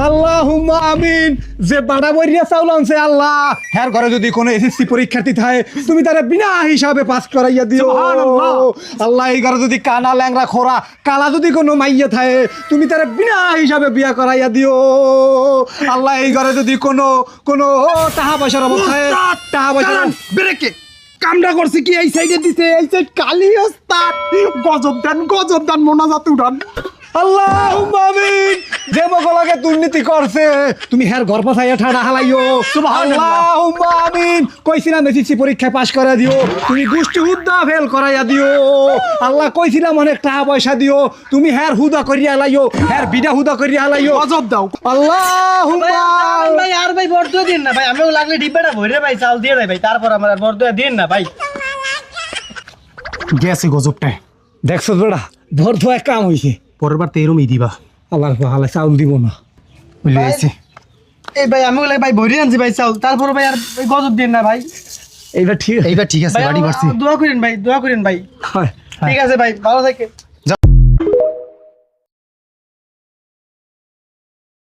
আল্লাহুম্মা আমিন। যে বাড়া বইরিয়া চাউল আনছে আল্লাহ, হ্যার ঘরে যদি কোনো এসএসসি পরীক্ষার্থী থাকে তুমি তারা বিনা হিসাবে পাস করাইয়া দিও। আল্লাহ এই ঘরে যদি কানা ল্যাংরা খোরা কালা যদি কোনো মাইয়া থাকে তুমি তারা বিনা হিসাবে বিয়া করাইয়া দিও। আল্লাহ এই ঘরে যদি কোনো কোনো টাকা পয়সার অবস্থায় টাকা পয়সা ব্রেকে কামড়া করছে কি এই সাইডে দিতে, এই সাইড কালি ওস্তাদ। গজব দান মোনাজাত উঠান। আল্লাহুম্মা আমিন। যে মগলাকে দুর্নীতি করছে তুমি হ্যার ঘর পাছাইয়া ঠাড়া হালাইও। আল্লাহুম্মা আমিন। কইছিলাম এসএসসি পরীক্ষায় পাশ করা দিও, তুমি গোষ্ঠী হুদ্দা ফেল করাইয়া দিও। আল্লাহ কইছিলাম অনেক টাকা পয়সা দিও, তুমি হ্যার হুদা করিয়া হালাইও, হ্যার বিডা হুদা করিয়া হালাইও। গজব দাও। আল্লাহুম্মা ভাই আর ভাই বর্দুয়া দিন না ভাই, আমিও লাগলে ডিব্বাটা ভরে ভাই চাল দিয়ে দেয় ভাই, তারপর আমার আর বর্দুয়া দিন না ভাই। গেছে গজবটায়। দেখছো বেড়া ভর ধোয়া কাম হইছে। পরের বার তো এরমই দিবা। আল্লাহ হালাই চাউল দিব না। বুঝলে গেছে। এই ভাই আমিও লাগে ভাই ভরে আনছি ভাই চাল, তারপর ভাই আর গজব দিন না ভাই। এইবার ঠিক এইবার ঠিক আছে, ভাই বাড়ি বাড়ছি। দোয়া করেন ভাই, দোয়া করেন ভাই। হয়। ঠিক আছে ভাই, ভালো থাকে।